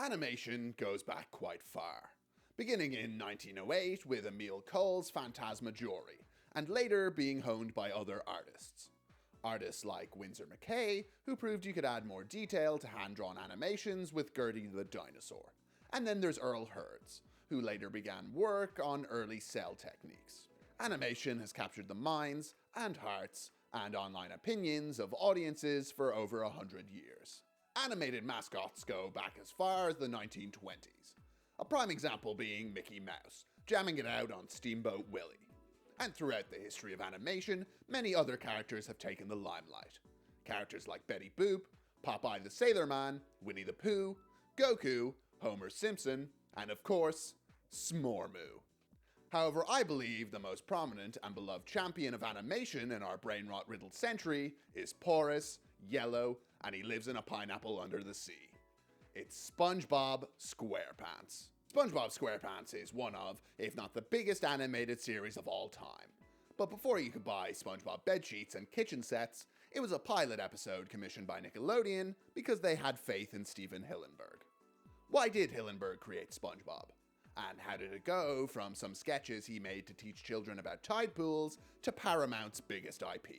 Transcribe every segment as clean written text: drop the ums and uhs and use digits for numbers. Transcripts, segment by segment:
Animation goes back quite far, beginning in 1908 with Emile Cole's Phantasmagorie, and later being honed by other artists. Artists like Winsor McCay, who proved you could add more detail to hand-drawn animations with Gertie the Dinosaur. And then there's Earl Hurds, who later began work on early cell techniques. Animation has captured the minds and hearts and online opinions of audiences for over 100 years. Animated mascots go back as far as the 1920s. A prime example being Mickey Mouse, jamming it out on Steamboat Willie. And throughout the history of animation, many other characters have taken the limelight. Characters like Betty Boop, Popeye the Sailor Man, Winnie the Pooh, Goku, Homer Simpson, and of course, Smormoo. However, I believe the most prominent and beloved champion of animation in our brain-rot-riddled century is porous, yellow, and he lives in a pineapple under the sea. It's SpongeBob SquarePants. SpongeBob SquarePants is one of, if not the biggest animated series of all time. But before you could buy SpongeBob bedsheets and kitchen sets, it was a pilot episode commissioned by Nickelodeon because they had faith in Stephen Hillenburg. Why did Hillenburg create SpongeBob? And how did it go from some sketches he made to teach children about tide pools to Paramount's biggest IP?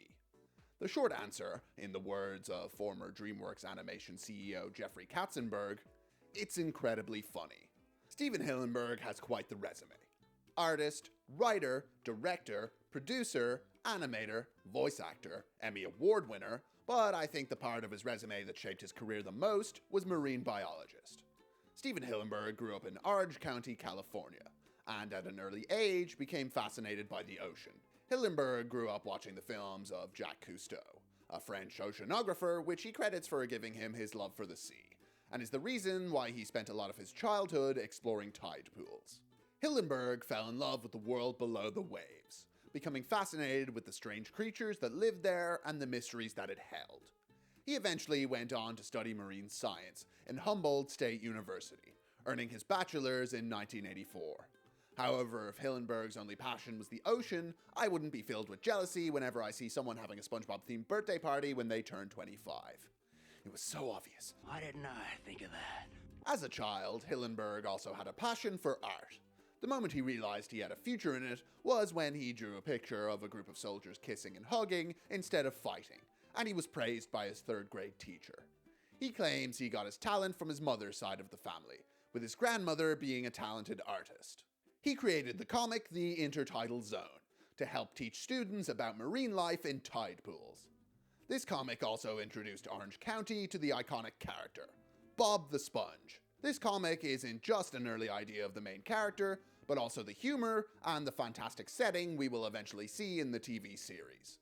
The short answer, in the words of former DreamWorks Animation CEO Jeffrey Katzenberg, it's incredibly funny. Stephen Hillenburg has quite the resume. Artist, writer, director, producer, animator, voice actor, Emmy Award winner, but I think the part of his resume that shaped his career the most was marine biologist. Stephen Hillenburg grew up in Orange County, California, and at an early age became fascinated by the ocean. Hillenburg grew up watching the films of Jacques Cousteau, a French oceanographer, which he credits for giving him his love for the sea, and is the reason why he spent a lot of his childhood exploring tide pools. Hillenburg fell in love with the world below the waves, becoming fascinated with the strange creatures that lived there and the mysteries that it held. He eventually went on to study marine science in Humboldt State University, earning his bachelor's in 1984. However, if Hillenburg's only passion was the ocean, I wouldn't be filled with jealousy whenever I see someone having a SpongeBob-themed birthday party when they turn 25. It was so obvious. Why didn't I think of that? As a child, Hillenburg also had a passion for art. The moment he realized he had a future in it was when he drew a picture of a group of soldiers kissing and hugging instead of fighting, and he was praised by his third-grade teacher. He claims he got his talent from his mother's side of the family, with his grandmother being a talented artist. He created the comic The Intertidal Zone to help teach students about marine life in tide pools. This comic also introduced Orange County to the iconic character, Bob the Sponge. This comic isn't just an early idea of the main character, but also the humor and the fantastic setting we will eventually see in the TV series.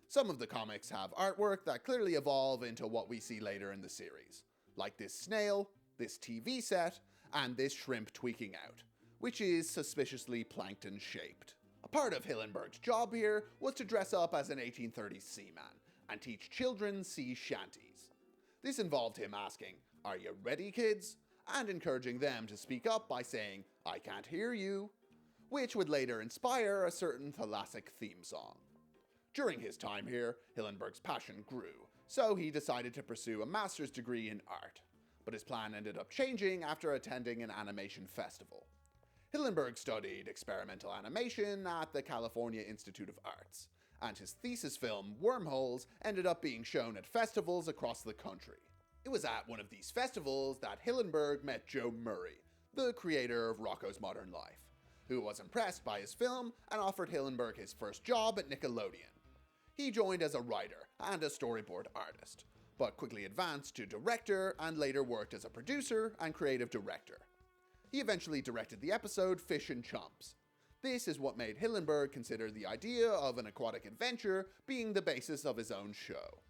Some of the comics have artwork that clearly evolve into what we see later in the series, like this snail, this TV set, and this shrimp tweaking out, which is suspiciously plankton-shaped. A part of Hillenburg's job here was to dress up as an 1830s seaman and teach children sea shanties. This involved him asking, "Are you ready, kids?" and encouraging them to speak up by saying, "I can't hear you," which would later inspire a certain thalassic theme song. During his time here, Hillenburg's passion grew, so he decided to pursue a master's degree in art. But his plan ended up changing after attending an animation festival. Hillenburg studied experimental animation at the California Institute of Arts, and his thesis film, Wormholes, ended up being shown at festivals across the country. It was at one of these festivals that Hillenburg met Joe Murray, the creator of Rocko's Modern Life, who was impressed by his film and offered Hillenburg his first job at Nickelodeon. He joined as a writer and a storyboard artist, but quickly advanced to director and later worked as a producer and creative director. He eventually directed the episode Fish and Chumps. This is what made Hillenburg consider the idea of an aquatic adventure being the basis of his own show.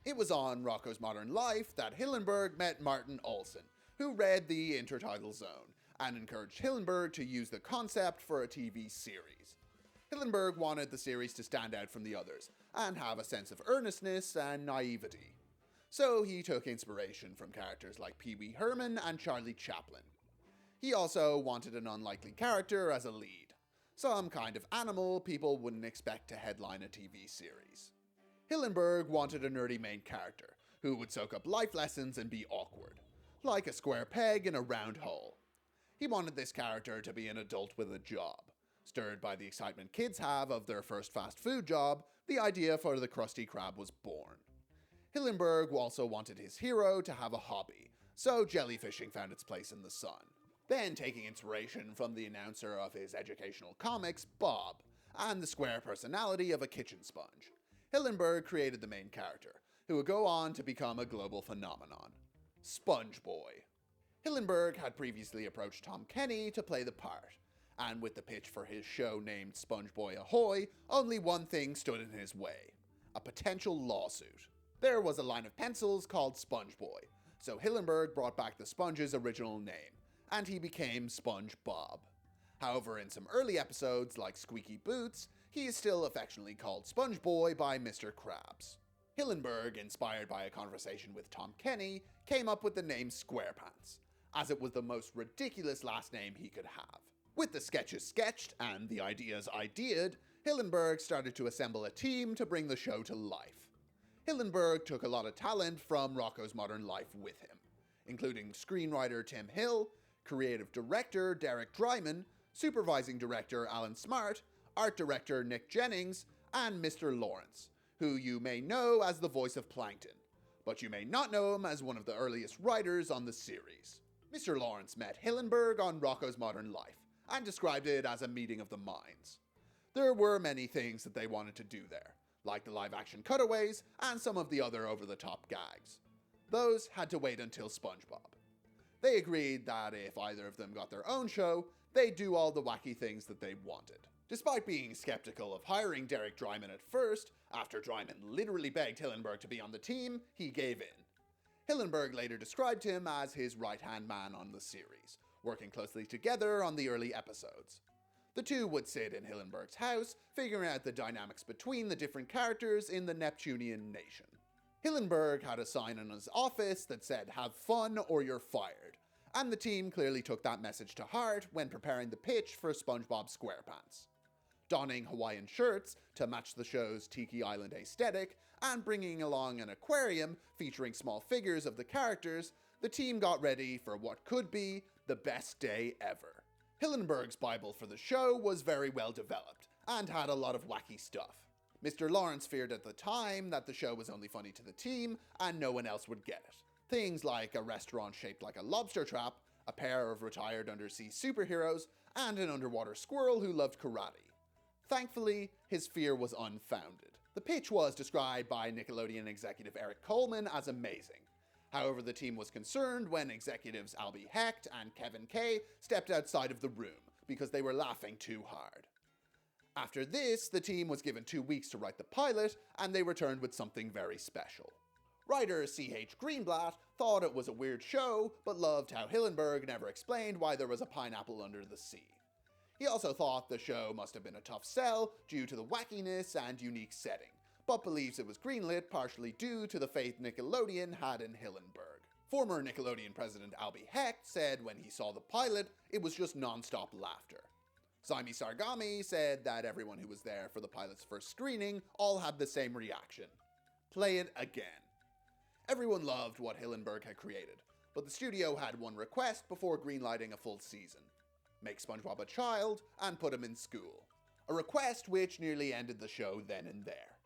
It was on Rocko's Modern Life that Hillenburg met Martin Olson, who read The Intertidal Zone, and encouraged Hillenburg to use the concept for a TV series. Hillenburg wanted the series to stand out from the others, and have a sense of earnestness and naivety. So he took inspiration from characters like Pee Wee Herman and Charlie Chaplin. He also wanted an unlikely character as a lead, some kind of animal people wouldn't expect to headline a TV series. Hillenburg wanted a nerdy main character, who would soak up life lessons and be awkward. like a square peg in a round hole. He wanted this character to be an adult with a job. Stirred by the excitement kids have of their first fast food job, the idea for the Krusty Krab was born. Hillenberg also wanted his hero to have a hobby, so jellyfishing found its place in the sun. Then, taking inspiration from the announcer of his educational comics, Bob, and the square personality of a kitchen sponge, Hillenberg created the main character, who would go on to become a global phenomenon, SpongeBob. Hillenberg had previously approached Tom Kenny to play the part, and with the pitch for his show named SpongeBob Ahoy, only one thing stood in his way: a potential lawsuit. There was a line of pencils called SpongeBob, so Hillenberg brought back the Sponge's original name, and he became SpongeBob. However, in some early episodes, like Squeaky Boots, he is still affectionately called SpongeBob by Mr. Krabs. Hillenberg, inspired by a conversation with Tom Kenny, came up with the name SquarePants, as it was the most ridiculous last name he could have. With the sketches sketched and the ideas ideaed, Hillenberg started to assemble a team to bring the show to life. Hillenberg took a lot of talent from Rocko's Modern Life with him, including screenwriter Tim Hill, creative director Derek Dryman, supervising director Alan Smart, art director Nick Jennings, and Mr. Lawrence, who you may know as the voice of Plankton, but you may not know him as one of the earliest writers on the series. Mr. Lawrence met Hillenberg on Rocko's Modern Life, and described it as a meeting of the minds. There were many things that they wanted to do there, like the live-action cutaways and some of the other over-the-top gags. Those had to wait until SpongeBob. They agreed that if either of them got their own show, they'd do all the wacky things that they wanted. Despite being skeptical of hiring Derek Dryman at first, after Dryman literally begged Hillenberg to be on the team, he gave in. Hillenberg later described him as his right-hand man on the series, working closely together on the early episodes. The two would sit in Hillenberg's house, figuring out the dynamics between the different characters in the Neptunian nation. Hillenberg had a sign in his office that said, "Have fun or you're fired," and the team clearly took that message to heart when preparing the pitch for SpongeBob SquarePants. Donning Hawaiian shirts to match the show's Tiki Island aesthetic, and bringing along an aquarium featuring small figures of the characters, the team got ready for what could be the best day ever. Hillenberg's Bible for the show was very well developed, and had a lot of wacky stuff. Mr. Lawrence feared at the time that the show was only funny to the team, and no one else would get it. Things like a restaurant shaped like a lobster trap, a pair of retired undersea superheroes, and an underwater squirrel who loved karate. Thankfully, his fear was unfounded. The pitch was described by Nickelodeon executive Eric Coleman as amazing. However, the team was concerned when executives Albie Hecht and Kevin Kay stepped outside of the room because they were laughing too hard. After this, the team was given 2 weeks to write the pilot, and they returned with something very special. Writer C.H. Greenblatt thought it was a weird show, but loved how Hillenberg never explained why there was a pineapple under the sea. He also thought the show must have been a tough sell due to the wackiness and unique setting, but believes it was greenlit partially due to the faith Nickelodeon had in Hillenberg. Former Nickelodeon president Albie Hecht said when he saw the pilot, it was just non-stop laughter. Saimi Sargami said that everyone who was there for the pilot's first screening all had the same reaction. Play it again. Everyone loved what Hillenberg had created, but the studio had one request before greenlighting a full season: make SpongeBob a child and put him in school. A request which nearly ended the show then and there.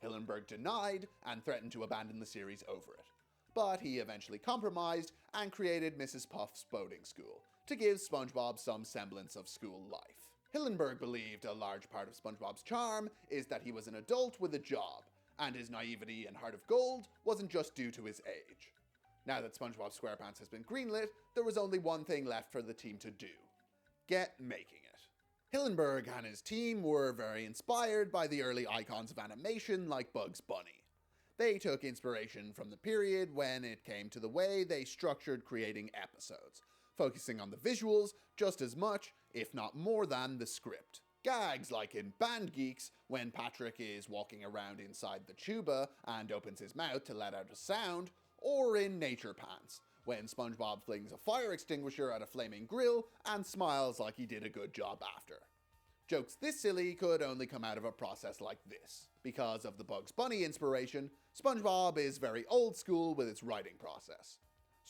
Hillenberg denied and threatened to abandon the series over it, but he eventually compromised and created Mrs. Puff's boating school to give SpongeBob some semblance of school life. Hillenberg believed a large part of SpongeBob's charm is that he was an adult with a job, and his naivety and heart of gold wasn't just due to his age. Now that SpongeBob SquarePants has been greenlit, there was only one thing left for the team to do: get making it. Hillenberg and his team were very inspired by the early icons of animation like Bugs Bunny. They took inspiration from the period when it came to the way they structured creating episodes, focusing on the visuals just as much, if not more than, the script. Gags like in Band Geeks, when Patrick is walking around inside the tuba and opens his mouth to let out a sound, or in Nature Pants, when SpongeBob flings a fire extinguisher at a flaming grill and smiles like he did a good job after. Jokes this silly could only come out of a process like this. Because of the Bugs Bunny inspiration, SpongeBob is very old school with its writing process.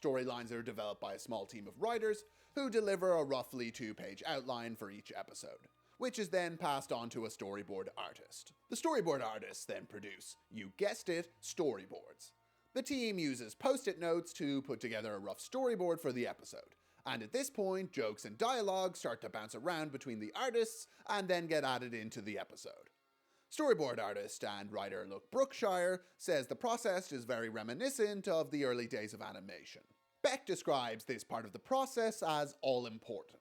Storylines are developed by a small team of writers who deliver a roughly 2-page outline for each episode, which is then passed on to a storyboard artist. The storyboard artists then produce, you guessed it, storyboards. The team uses post-it notes to put together a rough storyboard for the episode, and at this point, jokes and dialogue start to bounce around between the artists and then get added into the episode. Storyboard artist and writer Luke Brookshire says the process is very reminiscent of the early days of animation. Beck describes this part of the process as all-important.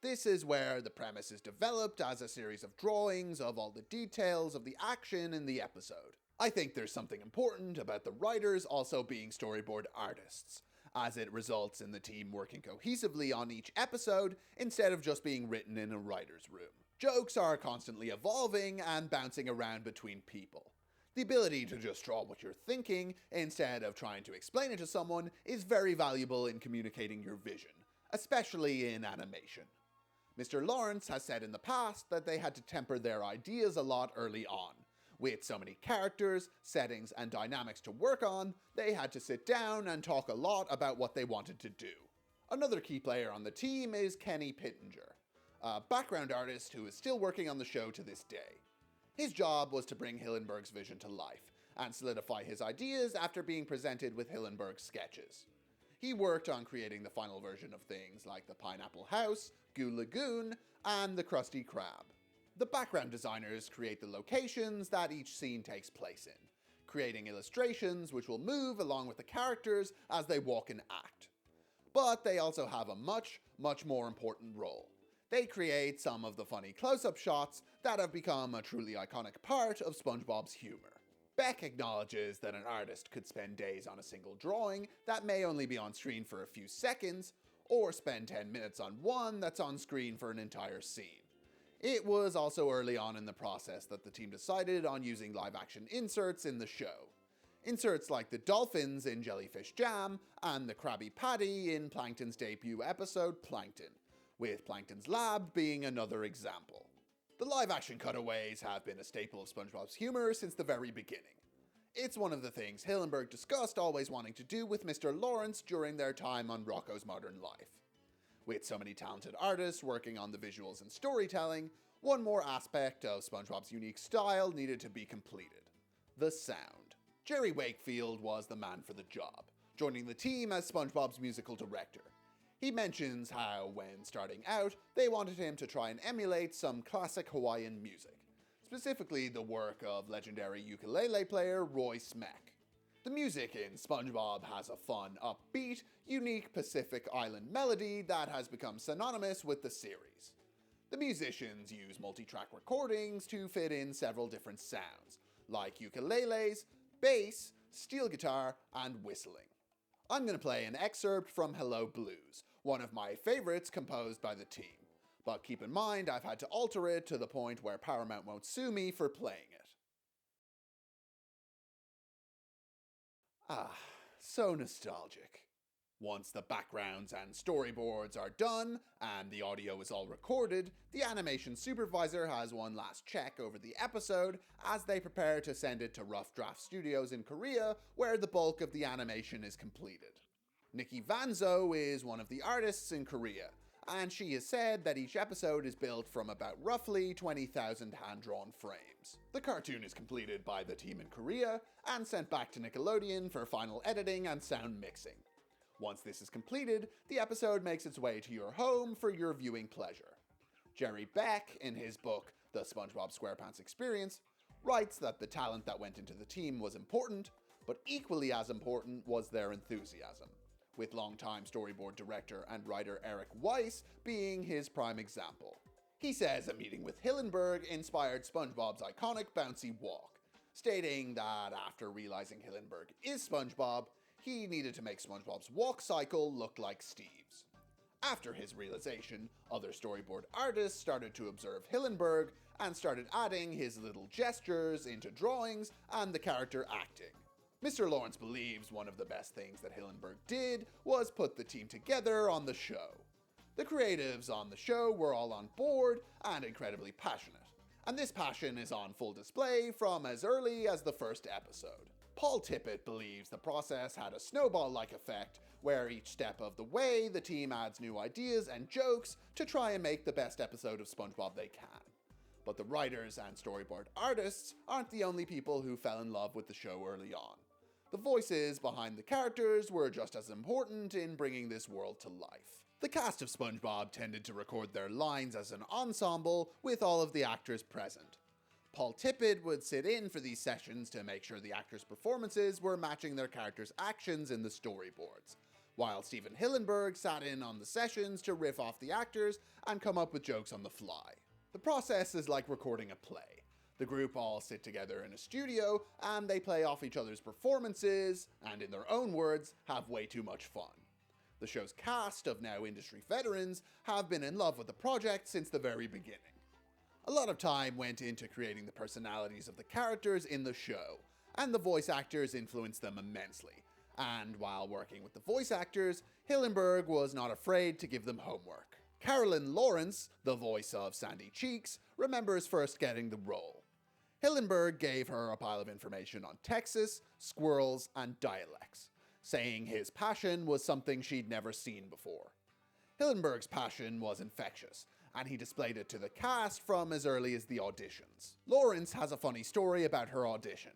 This is where the premise is developed as a series of drawings of all the details of the action in the episode. I think there's something important about the writers also being storyboard artists, as it results in the team working cohesively on each episode instead of just being written in a writer's room. Jokes are constantly evolving and bouncing around between people. The ability to just draw what you're thinking instead of trying to explain it to someone is very valuable in communicating your vision, especially in animation. Mr. Lawrence has said in the past that they had to temper their ideas a lot early on. With so many characters, settings, and dynamics to work on, they had to sit down and talk a lot about what they wanted to do. Another key player on the team is Kenny Pittenger, a background artist who is still working on the show to this day. His job was to bring Hillenberg's vision to life, and solidify his ideas after being presented with Hillenberg's sketches. He worked on creating the final version of things like the Pineapple House, Goo Lagoon, and the Krusty Krab. The background designers create the locations that each scene takes place in, creating illustrations which will move along with the characters as they walk and act. But they also have a much more important role. They create some of the funny close-up shots that have become a truly iconic part of SpongeBob's humor. Beck acknowledges that an artist could spend days on a single drawing that may only be on screen for a few seconds, or spend 10 minutes on one that's on screen for an entire scene. It was also early on in the process that the team decided on using live-action inserts in the show. Inserts like the dolphins in Jellyfish Jam and the Krabby Patty in Plankton's debut episode Plankton, with Plankton's Lab being another example. The live-action cutaways have been a staple of SpongeBob's humor since the very beginning. It's one of the things Hillenberg discussed always wanting to do with Mr. Lawrence during their time on Rocko's Modern Life. With so many talented artists working on the visuals and storytelling, one more aspect of SpongeBob's unique style needed to be completed: the sound. Jerry Wakefield was the man for the job, joining the team as SpongeBob's musical director. He mentions how, when starting out, they wanted him to try and emulate some classic Hawaiian music, specifically the work of legendary ukulele player Roy Smeck. The music in SpongeBob has a fun, upbeat, unique Pacific Island melody that has become synonymous with the series. The musicians use multi-track recordings to fit in several different sounds, like ukuleles, bass, steel guitar, and whistling. I'm going to play an excerpt from Hello Blues, one of my favorites composed by the team, but keep in mind I've had to alter it to the point where Paramount won't sue me for playing it. Ah, so nostalgic. Once the backgrounds and storyboards are done, and the audio is all recorded, the animation supervisor has one last check over the episode as they prepare to send it to Rough Draft Studios in Korea, where the bulk of the animation is completed. Nikki Vanzo is one of the artists in Korea, and she has said that each episode is built from about roughly 20,000 hand-drawn frames. The cartoon is completed by the team in Korea and sent back to Nickelodeon for final editing and sound mixing. Once this is completed, the episode makes its way to your home for your viewing pleasure. Jerry Beck, in his book The SpongeBob SquarePants Experience, writes that the talent that went into the team was important, but equally as important was their enthusiasm, with longtime storyboard director and writer Eric Weiss being his prime example. He says a meeting with Hillenberg inspired SpongeBob's iconic bouncy walk, stating that after realizing Hillenberg is SpongeBob, he needed to make SpongeBob's walk cycle look like Steve's. After his realization, other storyboard artists started to observe Hillenberg and started adding his little gestures into drawings and the character acting. Mr. Lawrence believes one of the best things that Hillenberg did was put the team together on the show. The creatives on the show were all on board and incredibly passionate, and this passion is on full display from as early as the first episode. Paul Tippett believes the process had a snowball-like effect where each step of the way the team adds new ideas and jokes to try and make the best episode of SpongeBob they can. But the writers and storyboard artists aren't the only people who fell in love with the show early on. The voices behind the characters were just as important in bringing this world to life. The cast of SpongeBob tended to record their lines as an ensemble with all of the actors present. Paul Tippett would sit in for these sessions to make sure the actors' performances were matching their characters' actions in the storyboards, while Stephen Hillenburg sat in on the sessions to riff off the actors and come up with jokes on the fly. The process is like recording a play. The group all sit together in a studio and they play off each other's performances and, in their own words, have way too much fun. The show's cast of now industry veterans have been in love with the project since the very beginning. A lot of time went into creating the personalities of the characters in the show, and the voice actors influenced them immensely. And while working with the voice actors, Hillenberg was not afraid to give them homework. Carolyn Lawrence, the voice of Sandy Cheeks, remembers first getting the role. Hillenberg gave her a pile of information on Texas, squirrels, and dialects, saying his passion was something she'd never seen before. Hillenberg's passion was infectious, and he displayed it to the cast from as early as the auditions. Lawrence has a funny story about her audition.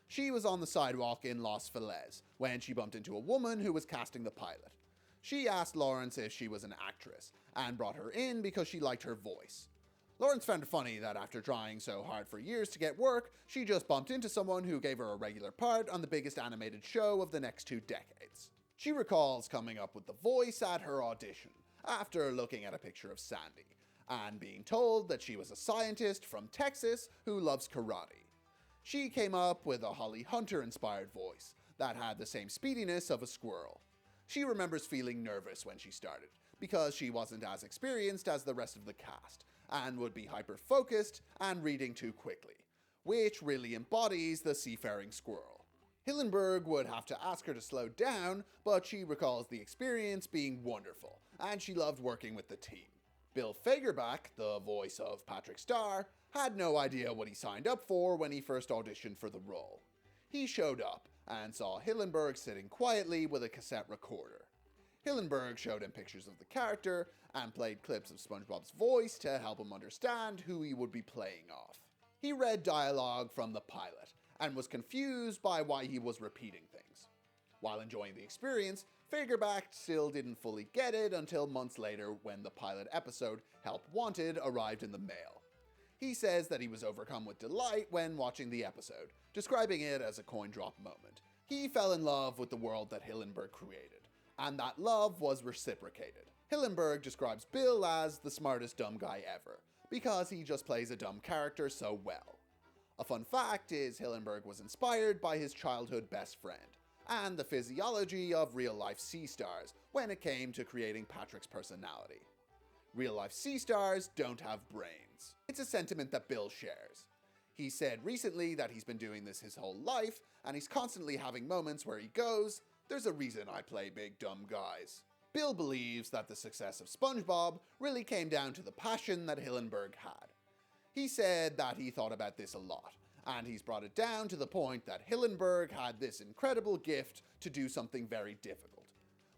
She was on the sidewalk in Los Feliz when she bumped into a woman who was casting the pilot. She asked Lawrence if she was an actress, and brought her in because she liked her voice. Lawrence found it funny that after trying so hard for years to get work, she just bumped into someone who gave her a regular part on the biggest animated show of the next 2 decades. She recalls coming up with the voice at her audition, after looking at a picture of Sandy, and being told that she was a scientist from Texas who loves karate. She came up with a Holly Hunter-inspired voice that had the same speediness of a squirrel. She remembers feeling nervous when she started, because she wasn't as experienced as the rest of the cast, and would be hyper-focused and reading too quickly, which really embodies the seafaring squirrel. Hillenberg would have to ask her to slow down, but she recalls the experience being wonderful, and she loved working with the team. Bill Fagerback, the voice of Patrick Star, had no idea what he signed up for when he first auditioned for the role. He showed up and saw Hillenberg sitting quietly with a cassette recorder. Hillenberg showed him pictures of the character and played clips of SpongeBob's voice to help him understand who he would be playing off. He read dialogue from the pilot and was confused by why he was repeating things. While enjoying the experience, Fagerback still didn't fully get it until months later when the pilot episode, Help Wanted, arrived in the mail. He says that he was overcome with delight when watching the episode, describing it as a coin drop moment. He fell in love with the world that Hillenberg created, and that love was reciprocated. Hillenberg describes Bill as the smartest dumb guy ever, because he just plays a dumb character so well. A fun fact is Hillenberg was inspired by his childhood best friend, and the physiology of real-life sea stars when it came to creating Patrick's personality. Real-life sea stars don't have brains. It's a sentiment that Bill shares. He said recently that he's been doing this his whole life, and he's constantly having moments where he goes, "There's a reason I play big dumb guys." Bill believes that the success of SpongeBob really came down to the passion that Hillenberg had. He said that he thought about this a lot, and he's brought it down to the point that Hillenberg had this incredible gift to do something very difficult,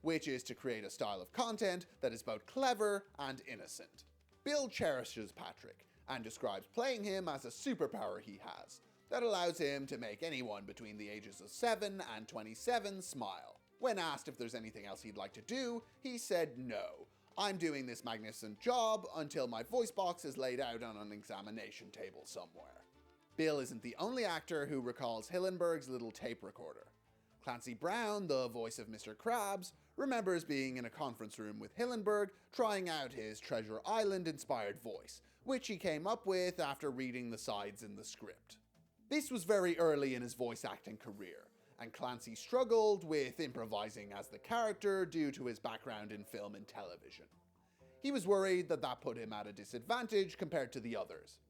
which is to create a style of content that is both clever and innocent. Bill cherishes Patrick, and describes playing him as a superpower he has, that allows him to make anyone between the ages of 7 and 27 smile. When asked if there's anything else he'd like to do, he said no. I'm doing this magnificent job until my voice box is laid out on an examination table somewhere. Bill isn't the only actor who recalls Hillenberg's little tape recorder. Clancy Brown, the voice of Mr. Krabs, remembers being in a conference room with Hillenberg trying out his Treasure Island-inspired voice, which he came up with after reading the sides in the script. This was very early in his voice acting career, and Clancy struggled with improvising as the character due to his background in film and television. He was worried that that put him at a disadvantage compared to the others.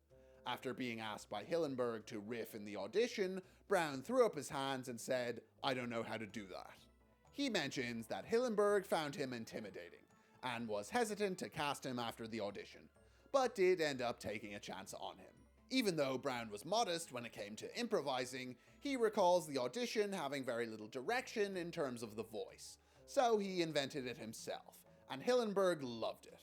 After being asked by Hillenberg to riff in the audition, Brown threw up his hands and said, "I don't know how to do that." He mentions that Hillenberg found him intimidating, and was hesitant to cast him after the audition, but did end up taking a chance on him. Even though Brown was modest when it came to improvising, he recalls the audition having very little direction in terms of the voice, so he invented it himself, and Hillenberg loved it.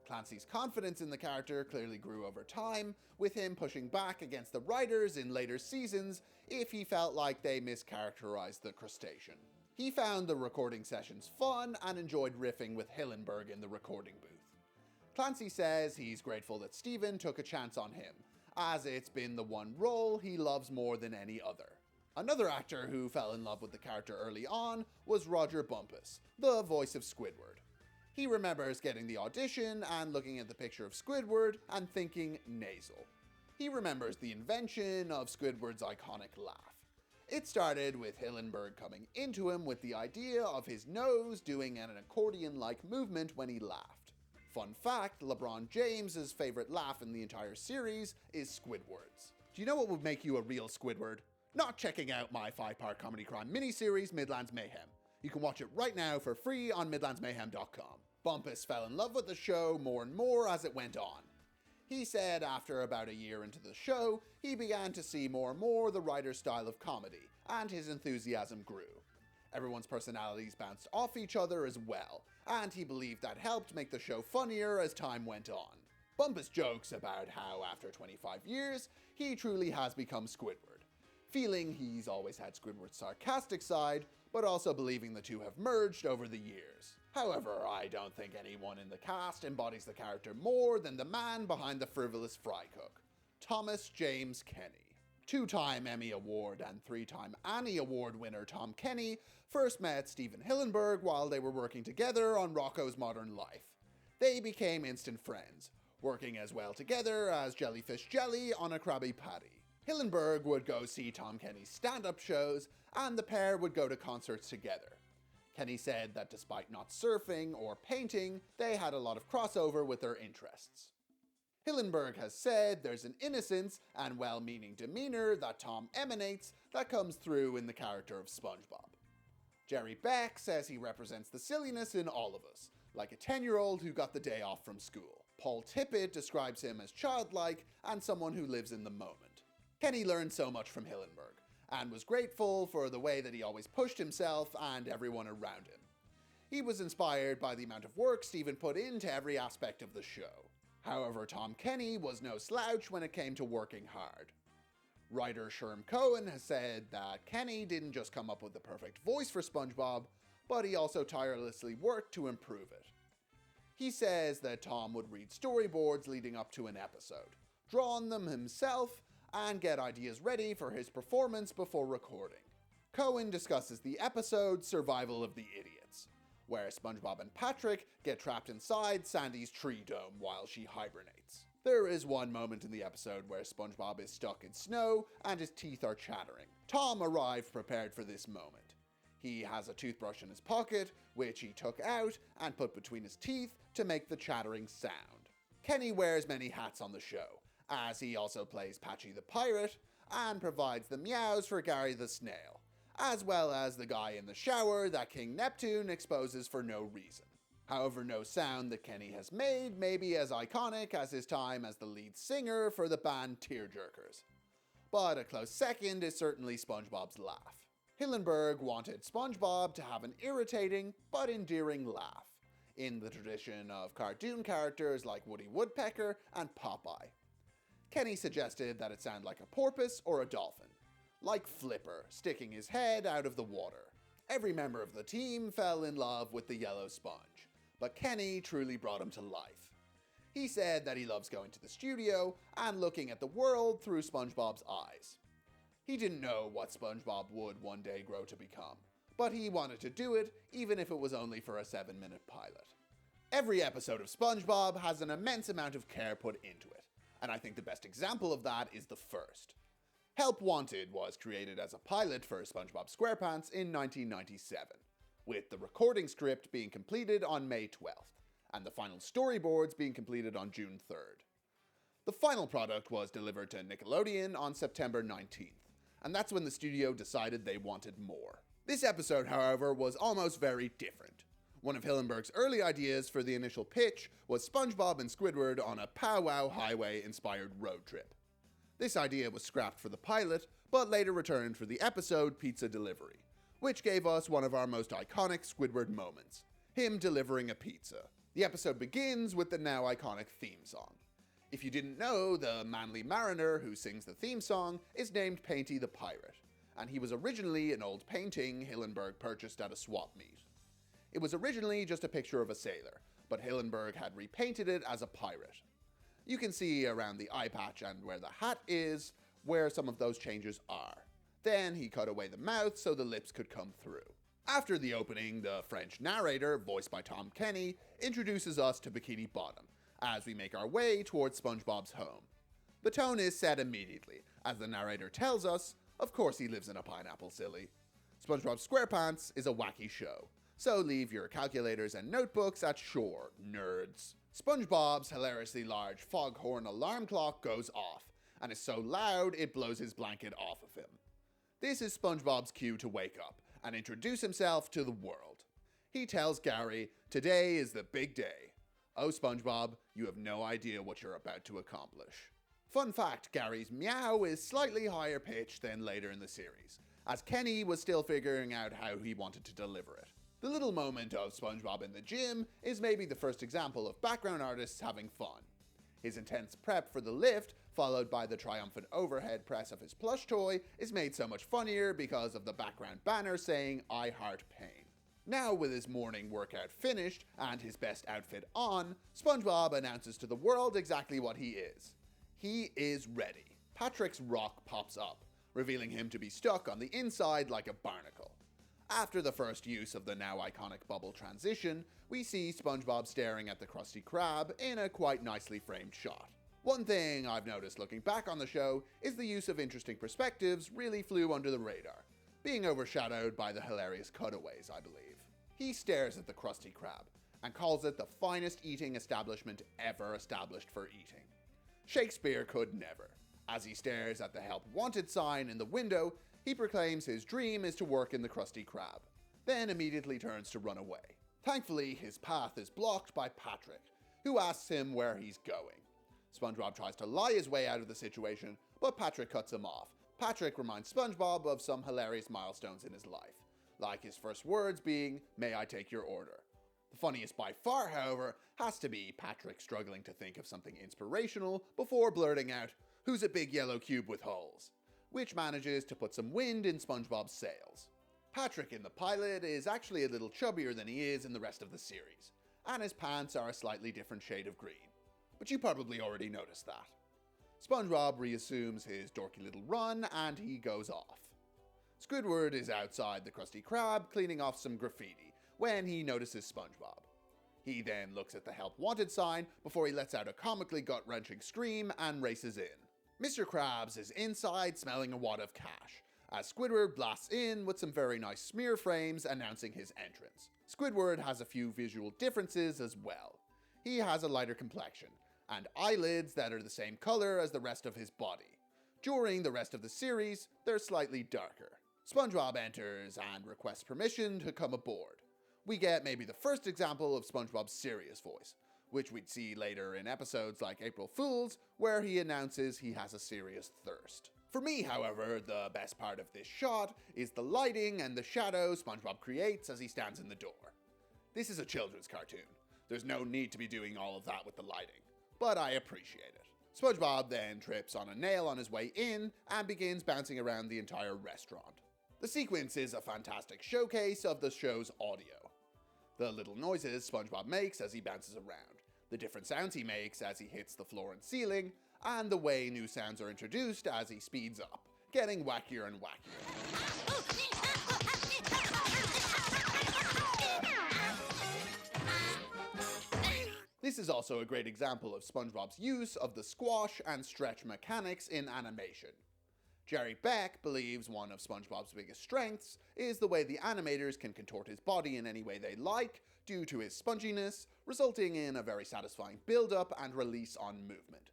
Clancy's confidence in the character clearly grew over time, with him pushing back against the writers in later seasons if he felt like they mischaracterized the crustacean. He found the recording sessions fun and enjoyed riffing with Hillenberg in the recording booth. Clancy says he's grateful that Stephen took a chance on him, as it's been the one role he loves more than any other. Another actor who fell in love with the character early on was Roger Bumpus, the voice of Squidward. He remembers getting the audition and looking at the picture of Squidward and thinking nasal. He remembers the invention of Squidward's iconic laugh. It started with Hillenberg coming into him with the idea of his nose doing an accordion-like movement when he laughed. Fun fact, LeBron James' favorite laugh in the entire series is Squidward's. Do you know what would make you a real Squidward? Not checking out my 5-part comedy crime miniseries, Midlands Mayhem. You can watch it right now for free on midlandsmayhem.com. Bumpus fell in love with the show more and more as it went on. He said after about a year into the show, he began to see more and more the writer's style of comedy, and his enthusiasm grew. Everyone's personalities bounced off each other as well, and he believed that helped make the show funnier as time went on. Bumpus jokes about how after 25 years, he truly has become Squidward, feeling he's always had Squidward's sarcastic side, but also believing the two have merged over the years. However, I don't think anyone in the cast embodies the character more than the man behind the frivolous fry cook, Thomas James Kenny. 2-time Emmy Award and 3-time Annie Award winner Tom Kenny first met Stephen Hillenburg while they were working together on Rocko's Modern Life. They became instant friends, working as well together as Jellyfish Jelly on a Krabby Patty. Hillenburg would go see Tom Kenny's stand-up shows, and the pair would go to concerts together. Kenny said that despite not surfing or painting, they had a lot of crossover with their interests. Hillenburg has said there's an innocence and well-meaning demeanor that Tom emanates that comes through in the character of SpongeBob. Jerry Beck says he represents the silliness in all of us, like a 10-year-old who got the day off from school. Paul Tippett describes him as childlike and someone who lives in the moment. Kenny learned so much from Hillenburg, and was grateful for the way that he always pushed himself and everyone around him. He was inspired by the amount of work Stephen put into every aspect of the show. However, Tom Kenny was no slouch when it came to working hard. Writer Sherm Cohen has said that Kenny didn't just come up with the perfect voice for SpongeBob, but he also tirelessly worked to improve it. He says that Tom would read storyboards leading up to an episode, draw on them himself, and get ideas ready for his performance before recording. Cohen discusses the episode Survival of the Idiots, where SpongeBob and Patrick get trapped inside Sandy's tree dome while she hibernates. There is one moment in the episode where SpongeBob is stuck in snow and his teeth are chattering. Tom arrived prepared for this moment. He has a toothbrush in his pocket, which he took out and put between his teeth to make the chattering sound. Kenny wears many hats on the show, as he also plays Patchy the Pirate and provides the meows for Gary the Snail, as well as the guy in the shower that King Neptune exposes for no reason. However, no sound that Kenny has made may be as iconic as his time as the lead singer for the band Tearjerkers, but a close second is certainly SpongeBob's laugh. Hillenburg wanted SpongeBob to have an irritating but endearing laugh, in the tradition of cartoon characters like Woody Woodpecker and Popeye. Kenny suggested that it sound like a porpoise or a dolphin, like Flipper sticking his head out of the water. Every member of the team fell in love with the yellow sponge, but Kenny truly brought him to life. He said that he loves going to the studio and looking at the world through SpongeBob's eyes. He didn't know what SpongeBob would one day grow to become, but he wanted to do it even if it was only for a 7-minute pilot. Every episode of SpongeBob has an immense amount of care put into it, and I think the best example of that is the first. Help Wanted was created as a pilot for SpongeBob SquarePants in 1997, with the recording script being completed on May 12th, and the final storyboards being completed on June 3rd. The final product was delivered to Nickelodeon on September 19th, and that's when the studio decided they wanted more. This episode, however, was almost very different. One of Hillenburg's early ideas for the initial pitch was SpongeBob and Squidward on a Pow Wow Highway-inspired road trip. This idea was scrapped for the pilot, but later returned for the episode Pizza Delivery, which gave us one of our most iconic Squidward moments, him delivering a pizza. The episode begins with the now iconic theme song. If you didn't know, the manly mariner who sings the theme song is named Painty the Pirate, and he was originally an old painting Hillenberg purchased at a swap meet. It was originally just a picture of a sailor, but Hillenberg had repainted it as a pirate. You can see around the eye patch and where the hat is, where some of those changes are. Then he cut away the mouth so the lips could come through. After the opening, the French narrator, voiced by Tom Kenny, introduces us to Bikini Bottom, as we make our way towards SpongeBob's home. The tone is set immediately, as the narrator tells us, of course he lives in a pineapple, silly. SpongeBob SquarePants is a wacky show, so leave your calculators and notebooks at shore, nerds. SpongeBob's hilariously large foghorn alarm clock goes off, and is so loud it blows his blanket off of him. This is SpongeBob's cue to wake up and introduce himself to the world. He tells Gary, "Today is the big day. Oh, SpongeBob, you have no idea what you're about to accomplish." Fun fact, Gary's meow is slightly higher pitched than later in the series, as Kenny was still figuring out how he wanted to deliver it. The little moment of SpongeBob in the gym is maybe the first example of background artists having fun. His intense prep for the lift, followed by the triumphant overhead press of his plush toy, is made so much funnier because of the background banner saying, "I heart pain." Now with his morning workout finished and his best outfit on, SpongeBob announces to the world exactly what he is. He is ready. Patrick's rock pops up, revealing him to be stuck on the inside like a barnacle. After the first use of the now iconic bubble transition, we see SpongeBob staring at the Krusty Krab in a quite nicely framed shot. One thing I've noticed looking back on the show is the use of interesting perspectives really flew under the radar, being overshadowed by the hilarious cutaways, I believe. He stares at the Krusty Krab and calls it the finest eating establishment ever established for eating. Shakespeare could never. As he stares at the Help Wanted sign in the window, he proclaims his dream is to work in the Krusty Krab, then immediately turns to run away. Thankfully, his path is blocked by Patrick, who asks him where he's going. SpongeBob tries to lie his way out of the situation, but Patrick cuts him off. Patrick reminds SpongeBob of some hilarious milestones in his life, like his first words being, "May I take your order?" The funniest by far, however, has to be Patrick struggling to think of something inspirational before blurting out, "Who's a big yellow cube with holes?" which manages to put some wind in SpongeBob's sails. Patrick in the pilot is actually a little chubbier than he is in the rest of the series, and his pants are a slightly different shade of green. But you probably already noticed that. SpongeBob reassumes his dorky little run and he goes off. Squidward is outside the Krusty Krab cleaning off some graffiti when he notices SpongeBob. He then looks at the Help Wanted sign before he lets out a comically gut-wrenching scream and races in. Mr. Krabs is inside smelling a wad of cash, as Squidward blasts in with some very nice smear frames announcing his entrance. Squidward has a few visual differences as well. He has a lighter complexion, and eyelids that are the same color as the rest of his body. During the rest of the series, they're slightly darker. SpongeBob enters and requests permission to come aboard. We get maybe the first example of SpongeBob's serious voice, which we'd see later in episodes like April Fool's, where he announces he has a serious thirst. For me, however, the best part of this shot is the lighting and the shadow SpongeBob creates as he stands in the door. This is a children's cartoon. There's no need to be doing all of that with the lighting, but I appreciate it. SpongeBob then trips on a nail on his way in and begins bouncing around the entire restaurant. The sequence is a fantastic showcase of the show's audio. The little noises SpongeBob makes as he bounces around, the different sounds he makes as he hits the floor and ceiling, and the way new sounds are introduced as he speeds up, getting wackier and wackier. This is also a great example of SpongeBob's use of the squash and stretch mechanics in animation. Jerry Beck believes one of SpongeBob's biggest strengths is the way the animators can contort his body in any way they like due to his sponginess, resulting in a very satisfying build-up and release on movement.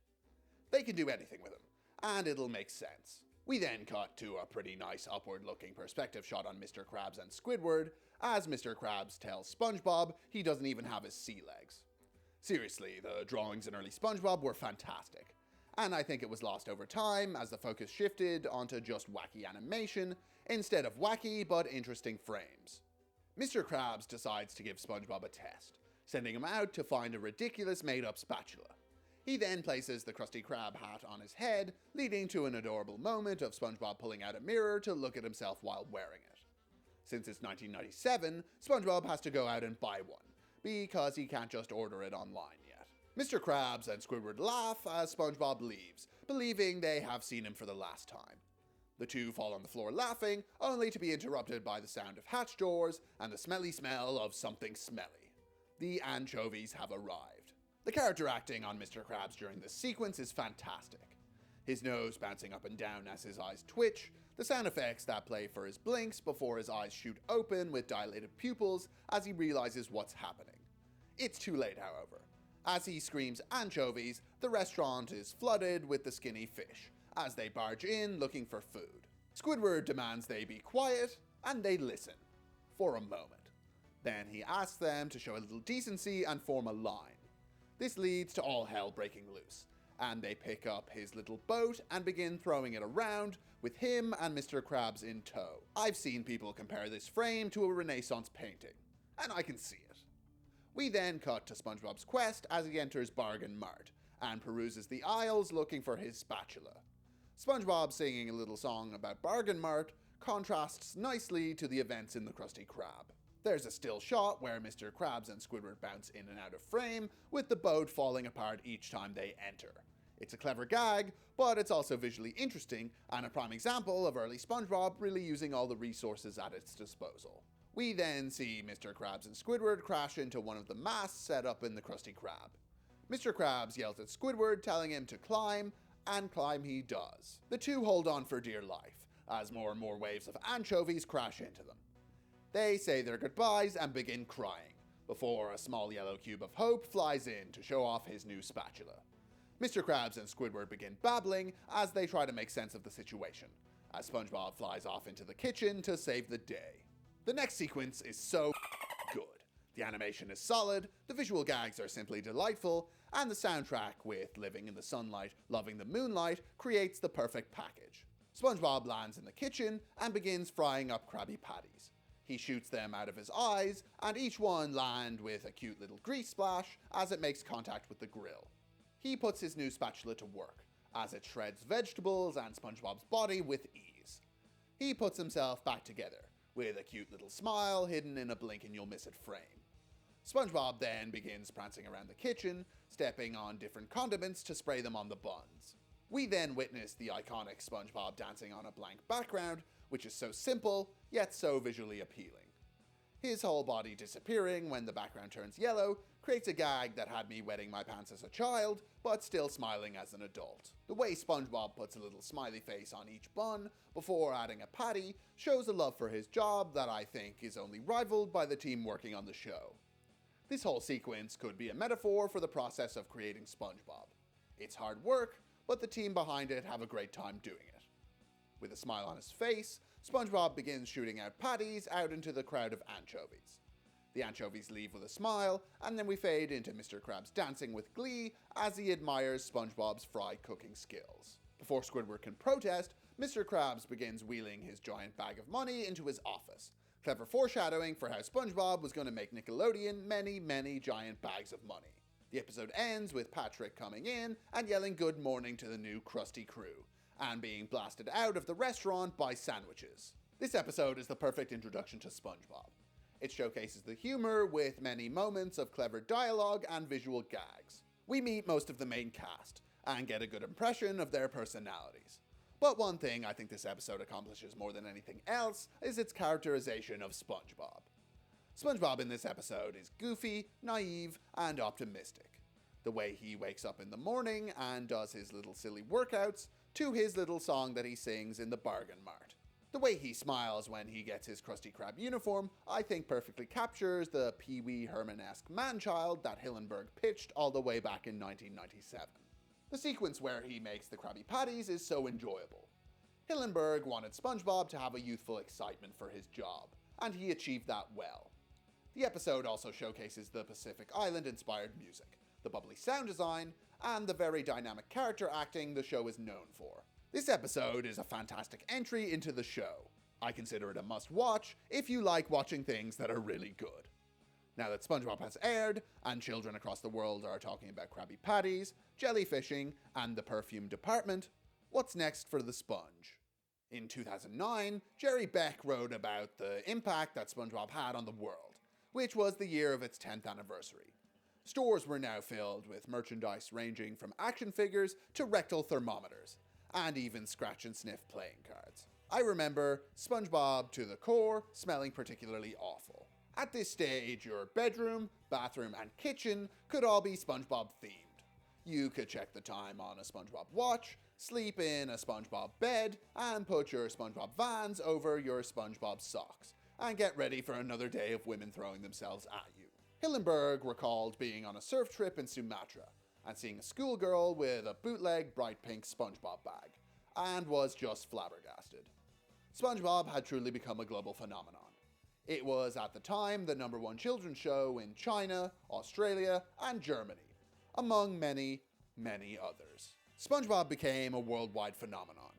They can do anything with him, and it'll make sense. We then cut to a pretty nice upward-looking perspective shot on Mr. Krabs and Squidward, as Mr. Krabs tells SpongeBob he doesn't even have his sea legs. Seriously, the drawings in early SpongeBob were fantastic, and I think it was lost over time as the focus shifted onto just wacky animation instead of wacky but interesting frames. Mr. Krabs decides to give SpongeBob a test, sending him out to find a ridiculous made-up spatula. He then places the Krusty Krab hat on his head, leading to an adorable moment of SpongeBob pulling out a mirror to look at himself while wearing it. Since it's 1997, SpongeBob has to go out and buy one, because he can't just order it online yet. Mr. Krabs and Squidward laugh as SpongeBob leaves, believing they have seen him for the last time. The two fall on the floor laughing, only to be interrupted by the sound of hatch doors and the smelly smell of something smelly. The anchovies have arrived. The character acting on Mr. Krabs during this sequence is fantastic. His nose bouncing up and down as his eyes twitch, the sound effects that play for his blinks before his eyes shoot open with dilated pupils as he realizes what's happening. It's too late, however. As he screams anchovies, the restaurant is flooded with the skinny fish, as they barge in looking for food. Squidward demands they be quiet, and they listen. For a moment. Then he asks them to show a little decency and form a line. This leads to all hell breaking loose, and they pick up his little boat and begin throwing it around, with him and Mr. Krabs in tow. I've seen people compare this frame to a Renaissance painting, and I can see it. We then cut to SpongeBob's quest as he enters Bargain Mart, and peruses the aisles looking for his spatula. SpongeBob singing a little song about Bargain Mart contrasts nicely to the events in the Krusty Krab. There's a still shot where Mr. Krabs and Squidward bounce in and out of frame, with the boat falling apart each time they enter. It's a clever gag, but it's also visually interesting, and a prime example of early SpongeBob really using all the resources at its disposal. We then see Mr. Krabs and Squidward crash into one of the masts set up in the Krusty Krab. Mr. Krabs yells at Squidward, telling him to climb, and climb he does. The two hold on for dear life, as more and more waves of anchovies crash into them. They say their goodbyes and begin crying, before a small yellow cube of hope flies in to show off his new spatula. Mr. Krabs and Squidward begin babbling as they try to make sense of the situation, as SpongeBob flies off into the kitchen to save the day. The next sequence is so good. The animation is solid, the visual gags are simply delightful, and the soundtrack with Living in the Sunlight, Loving the Moonlight creates the perfect package. SpongeBob lands in the kitchen and begins frying up Krabby Patties. He shoots them out of his eyes, and each one land with a cute little grease splash as it makes contact with the grill. He puts his new spatula to work, as it shreds vegetables and SpongeBob's body with ease. He puts himself back together, with a cute little smile hidden in a blink and you'll miss it frame. SpongeBob then begins prancing around the kitchen, stepping on different condiments to spray them on the buns. We then witness the iconic SpongeBob dancing on a blank background, which is so simple, yet so visually appealing. His whole body disappearing when the background turns yellow creates a gag that had me wetting my pants as a child, but still smiling as an adult. The way SpongeBob puts a little smiley face on each bun before adding a patty shows a love for his job that I think is only rivaled by the team working on the show. This whole sequence could be a metaphor for the process of creating SpongeBob. It's hard work, but the team behind it have a great time doing it. With a smile on his face, SpongeBob begins shooting out patties out into the crowd of anchovies. The anchovies leave with a smile, and then we fade into Mr. Krabs dancing with glee as he admires SpongeBob's fry cooking skills. Before Squidward can protest, Mr. Krabs begins wheeling his giant bag of money into his office. Clever foreshadowing for how SpongeBob was going to make Nickelodeon many giant bags of money. The episode ends with Patrick coming in and yelling good morning to the new Krusty crew, and being blasted out of the restaurant by sandwiches. This episode is the perfect introduction to SpongeBob. It showcases the humor with many moments of clever dialogue and visual gags. We meet most of the main cast, and get a good impression of their personalities. But one thing I think this episode accomplishes more than anything else is its characterization of SpongeBob. SpongeBob in this episode is goofy, naive, and optimistic. The way he wakes up in the morning and does his little silly workouts, to his little song that he sings in the Bargain Mart. The way he smiles when he gets his Krusty Krab uniform, I think perfectly captures the Pee Wee Herman-esque man-child that Hillenberg pitched all the way back in 1997. The sequence where he makes the Krabby Patties is so enjoyable. Hillenberg wanted SpongeBob to have a youthful excitement for his job, and he achieved that well. The episode also showcases the Pacific Island-inspired music, the bubbly sound design, and the very dynamic character acting the show is known for. This episode is a fantastic entry into the show. I consider it a must-watch if you like watching things that are really good. Now that SpongeBob has aired, and children across the world are talking about Krabby Patties, jellyfishing, and the perfume department, what's next for the sponge? In 2009, Jerry Beck wrote about the impact that SpongeBob had on the world, which was the year of its 10th anniversary. Stores were now filled with merchandise ranging from action figures to rectal thermometers, and even scratch and sniff playing cards. I remember SpongeBob to the core smelling particularly awful. At this stage, your bedroom, bathroom, and kitchen could all be SpongeBob themed. You could check the time on a SpongeBob watch, sleep in a SpongeBob bed, and put your SpongeBob Vans over your SpongeBob socks, and get ready for another day of women throwing themselves at you. Hillenberg recalled being on a surf trip in Sumatra, and seeing a schoolgirl with a bootleg bright pink SpongeBob bag, and was just flabbergasted. SpongeBob had truly become a global phenomenon. It was at the time the #1 children's show in China, Australia, and Germany, among many, many others. SpongeBob became a worldwide phenomenon.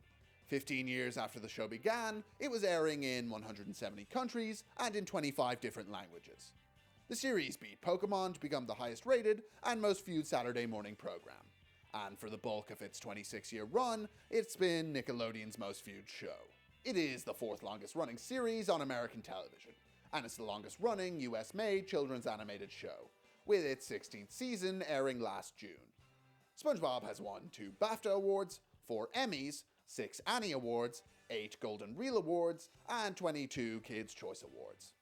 15 years after the show began, it was airing in 170 countries and in 25 different languages. The series beat Pokemon to become the highest rated and most viewed Saturday morning program. And for the bulk of its 26-year run, it's been Nickelodeon's most viewed show. It is the 4th longest running series on American television, and it's the longest running US-made children's animated show, with its 16th season airing last June. SpongeBob has won 2 BAFTA Awards, 4 Emmys, 6 Annie Awards, 8 Golden Reel Awards, and 22 Kids' Choice Awards.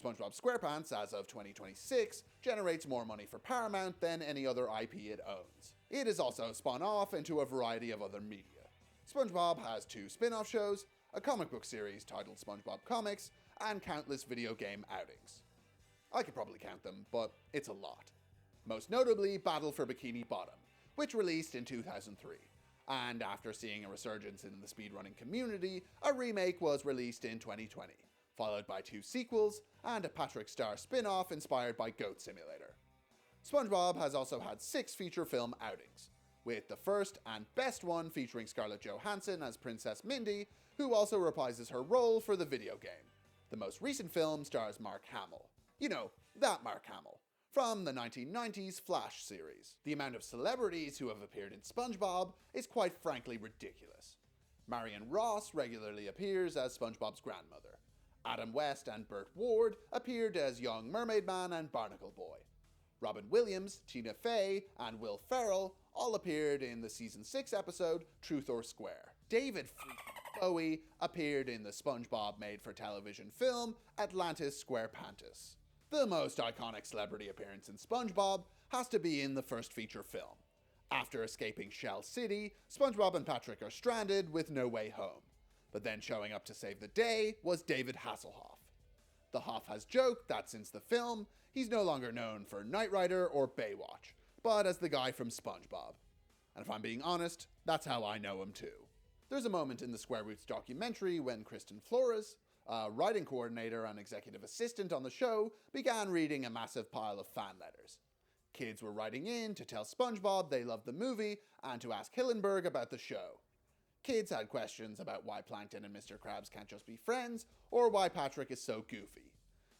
SpongeBob SquarePants, as of 2026, generates more money for Paramount than any other IP it owns. It is also spun off into a variety of other media. SpongeBob has 2 spin-off shows, a comic book series titled SpongeBob Comics, and countless video game outings. I could probably count them, but it's a lot. Most notably, Battle for Bikini Bottom, which released in 2003. And after seeing a resurgence in the speedrunning community, a remake was released in 2020, followed by 2 sequels, and a Patrick Star spin-off inspired by Goat Simulator. SpongeBob has also had 6 feature film outings, with the first and best one featuring Scarlett Johansson as Princess Mindy, who also reprises her role for the video game. The most recent film stars Mark Hamill. You know, that Mark Hamill, from the 1990s Flash series. The amount of celebrities who have appeared in SpongeBob is quite frankly ridiculous. Marion Ross regularly appears as SpongeBob's grandmother. Adam West and Burt Ward appeared as Young Mermaid Man and Barnacle Boy. Robin Williams, Tina Fey, and Will Ferrell all appeared in the season 6 episode Truth or Square. David Bowie appeared in the SpongeBob made-for-television film Atlantis SquarePantis. The most iconic celebrity appearance in SpongeBob has to be in the first feature film. After escaping Shell City, SpongeBob and Patrick are stranded with no way home. But then showing up to save the day was David Hasselhoff. The Hoff has joked that since the film, he's no longer known for Knight Rider or Baywatch, but as the guy from SpongeBob. And if I'm being honest, that's how I know him too. There's a moment in the Square Roots documentary when Kristen Flores, a writing coordinator and executive assistant on the show, began reading a massive pile of fan letters. Kids were writing in to tell SpongeBob they loved the movie and to ask Hillenberg about the show. Kids had questions about why Plankton and Mr. Krabs can't just be friends, or why Patrick is so goofy.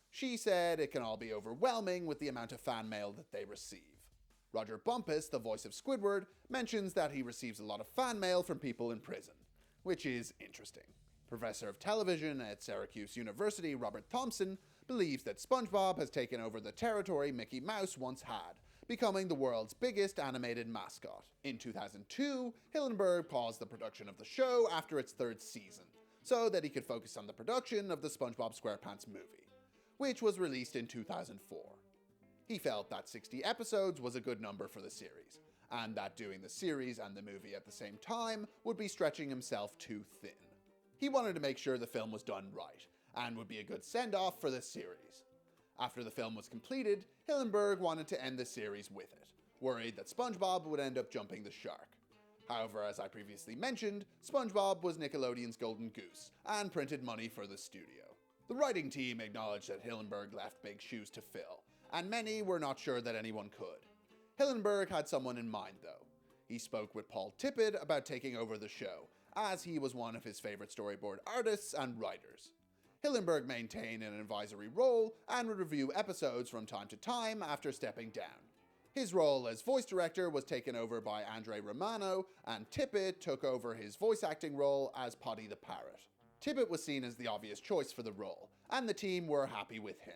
She said it can all be overwhelming with the amount of fan mail that they receive. Roger Bumpus, the voice of Squidward, mentions that he receives a lot of fan mail from people in prison, which is interesting. Professor of television at Syracuse University, Robert Thompson, believes that SpongeBob has taken over the territory Mickey Mouse once had, becoming the world's biggest animated mascot. In 2002, Hillenberg paused the production of the show after its 3rd season, so that he could focus on the production of the SpongeBob SquarePants movie, which was released in 2004. He felt that 60 episodes was a good number for the series, and that doing the series and the movie at the same time would be stretching himself too thin. He wanted to make sure the film was done right, and would be a good send-off for the series. After the film was completed, Hillenberg wanted to end the series with it, worried that SpongeBob would end up jumping the shark. However, as I previously mentioned, SpongeBob was Nickelodeon's golden goose, and printed money for the studio. The writing team acknowledged that Hillenberg left big shoes to fill, and many were not sure that anyone could. Hillenberg had someone in mind, though. He spoke with Paul Tippett about taking over the show, as he was one of his favorite storyboard artists and writers. Hillenberg maintained an advisory role and would review episodes from time to time after stepping down. His role as voice director was taken over by Andre Romano, and Tippett took over his voice acting role as Poddy the Parrot. Tippett was seen as the obvious choice for the role, and the team were happy with him.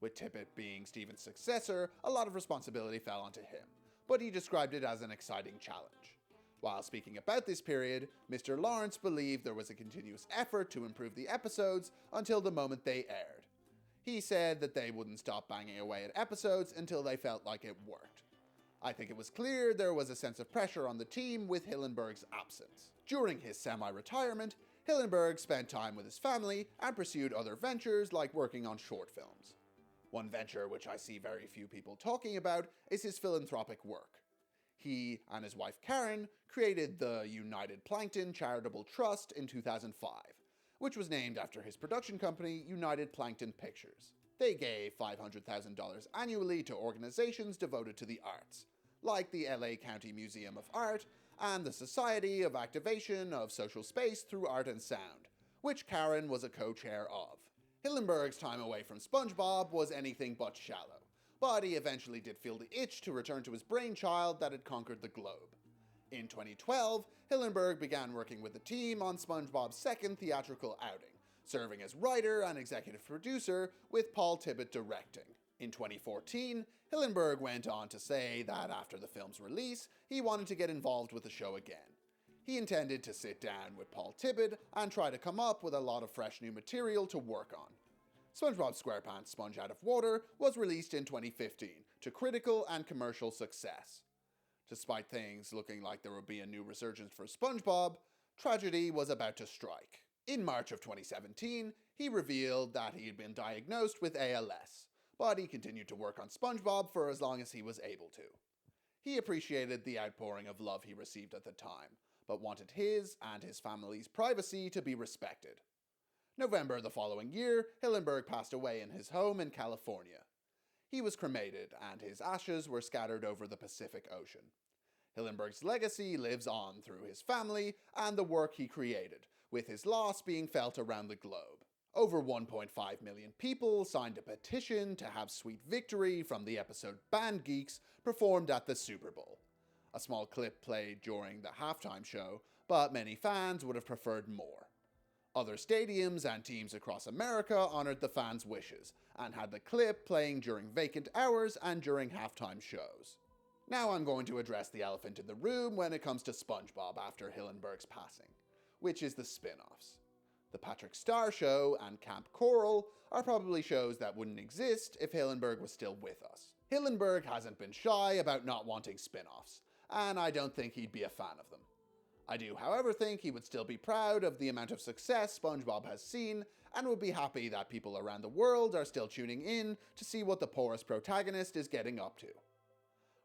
With Tippett being Stephen's successor, a lot of responsibility fell onto him, but he described it as an exciting challenge. While speaking about this period, Mr. Lawrence believed there was a continuous effort to improve the episodes until the moment they aired. He said that they wouldn't stop banging away at episodes until they felt like it worked. I think it was clear there was a sense of pressure on the team with Hillenberg's absence. During his semi-retirement, Hillenberg spent time with his family and pursued other ventures like working on short films. One venture which I see very few people talking about is his philanthropic work. He and his wife Karen created the United Plankton Charitable Trust in 2005, which was named after his production company, United Plankton Pictures. They gave $500,000 annually to organizations devoted to the arts, like the LA County Museum of Art and the Society of Activation of Social Space Through Art and Sound, which Karen was a co-chair of. Hillenberg's time away from SpongeBob was anything but shallow, but he eventually did feel the itch to return to his brainchild that had conquered the globe. In 2012, Hillenberg began working with the team on SpongeBob's second theatrical outing, serving as writer and executive producer, with Paul Tippett directing. In 2014, Hillenberg went on to say that after the film's release, he wanted to get involved with the show again. He intended to sit down with Paul Tippett and try to come up with a lot of fresh new material to work on. SpongeBob SquarePants Sponge Out of Water was released in 2015 to critical and commercial success. Despite things looking like there would be a new resurgence for SpongeBob, tragedy was about to strike. In March of 2017, he revealed that he had been diagnosed with ALS, but he continued to work on SpongeBob for as long as he was able to. He appreciated the outpouring of love he received at the time, but wanted his and his family's privacy to be respected. November the following year, Hillenberg passed away in his home in California. He was cremated, and his ashes were scattered over the Pacific Ocean. Hillenberg's legacy lives on through his family and the work he created, with his loss being felt around the globe. Over 1.5 million people signed a petition to have Sweet Victory from the episode Band Geeks performed at the Super Bowl. A small clip played during the halftime show, but many fans would have preferred more. Other stadiums and teams across America honored the fans' wishes, and had the clip playing during vacant hours and during halftime shows. Now I'm going to address the elephant in the room when it comes to SpongeBob after Hillenberg's passing, which is the spin-offs. The Patrick Star Show and Camp Coral are probably shows that wouldn't exist if Hillenberg was still with us. Hillenberg hasn't been shy about not wanting spin-offs, and I don't think he'd be a fan of them. I do, however, think he would still be proud of the amount of success SpongeBob has seen, and would be happy that people around the world are still tuning in to see what the porous protagonist is getting up to.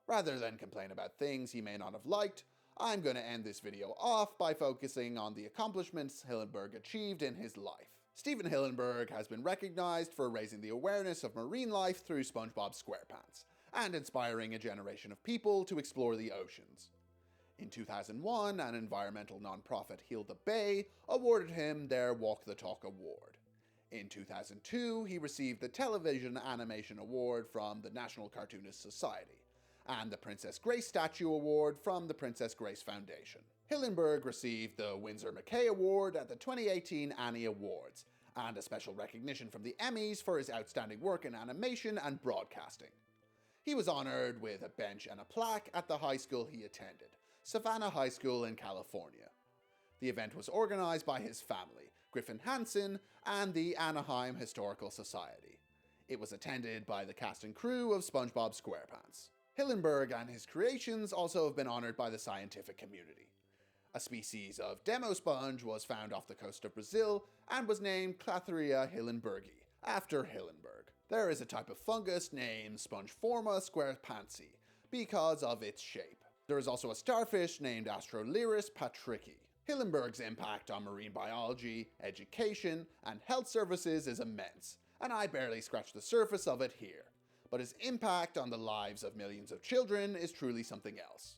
Rather than complain about things he may not have liked, I'm going to end this video off by focusing on the accomplishments Hillenberg achieved in his life. Stephen Hillenburg has been recognized for raising the awareness of marine life through SpongeBob SquarePants, and inspiring a generation of people to explore the oceans. In 2001, an environmental nonprofit Heal the Bay awarded him their Walk the Talk Award. In 2002, he received the Television Animation Award from the National Cartoonist Society, and the Princess Grace Statue Award from the Princess Grace Foundation. Hillenberg received the Winsor McCay Award at the 2018 Annie Awards, and a special recognition from the Emmys for his outstanding work in animation and broadcasting. He was honored with a bench and a plaque at the high school he attended, Savannah High School in California. The event was organized by his family, Griffin Hansen, and the Anaheim Historical Society. It was attended by the cast and crew of SpongeBob SquarePants. Hillenberg and his creations also have been honored by the scientific community. A species of demo sponge was found off the coast of Brazil and was named Clathria hillenbergi, after Hillenberg. There is a type of fungus named Spongeforma squarepantsi because of its shape. There is also a starfish named Astrolyrus patricki. Hillenberg's impact on marine biology, education, and health services is immense, and I barely scratch the surface of it here. But his impact on the lives of millions of children is truly something else.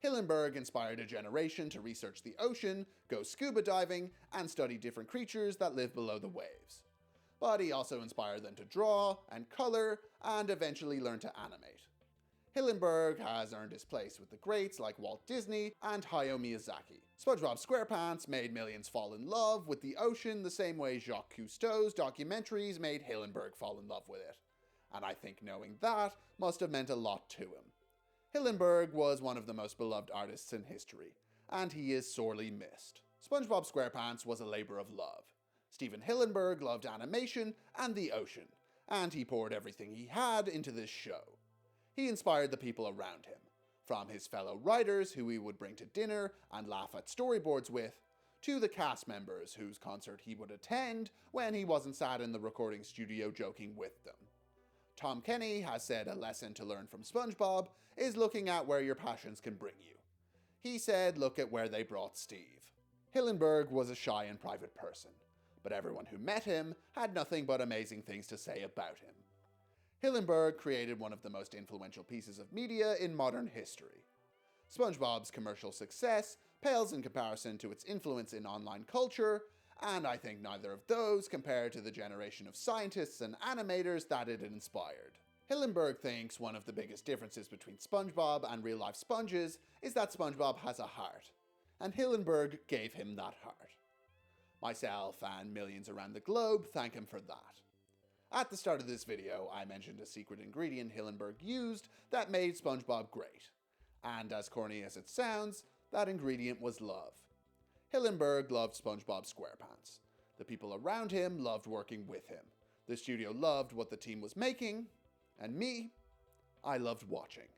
Hillenberg inspired a generation to research the ocean, go scuba diving, and study different creatures that live below the waves. But he also inspired them to draw and color and eventually learn to animate. Hillenberg has earned his place with the greats like Walt Disney and Hayao Miyazaki. SpongeBob SquarePants made millions fall in love with the ocean the same way Jacques Cousteau's documentaries made Hillenberg fall in love with it. And I think knowing that must have meant a lot to him. Hillenberg was one of the most beloved artists in history, and he is sorely missed. SpongeBob SquarePants was a labor of love. Stephen Hillenburg loved animation and the ocean, and he poured everything he had into this show. He inspired the people around him, from his fellow writers who he would bring to dinner and laugh at storyboards with, to the cast members whose concert he would attend when he wasn't sat in the recording studio joking with them. Tom Kenny has said a lesson to learn from SpongeBob is looking at where your passions can bring you. He said, look at where they brought Steve. Hillenberg was a shy and private person, but everyone who met him had nothing but amazing things to say about him. Hillenberg created one of the most influential pieces of media in modern history. SpongeBob's commercial success pales in comparison to its influence in online culture, and I think neither of those compare to the generation of scientists and animators that it inspired. Hillenberg thinks one of the biggest differences between SpongeBob and real-life sponges is that SpongeBob has a heart, and Hillenberg gave him that heart. Myself and millions around the globe thank him for that. At the start of this video, I mentioned a secret ingredient Hillenberg used that made SpongeBob great. And as corny as it sounds, that ingredient was love. Hillenberg loved SpongeBob SquarePants. The people around him loved working with him. The studio loved what the team was making. And me, I loved watching.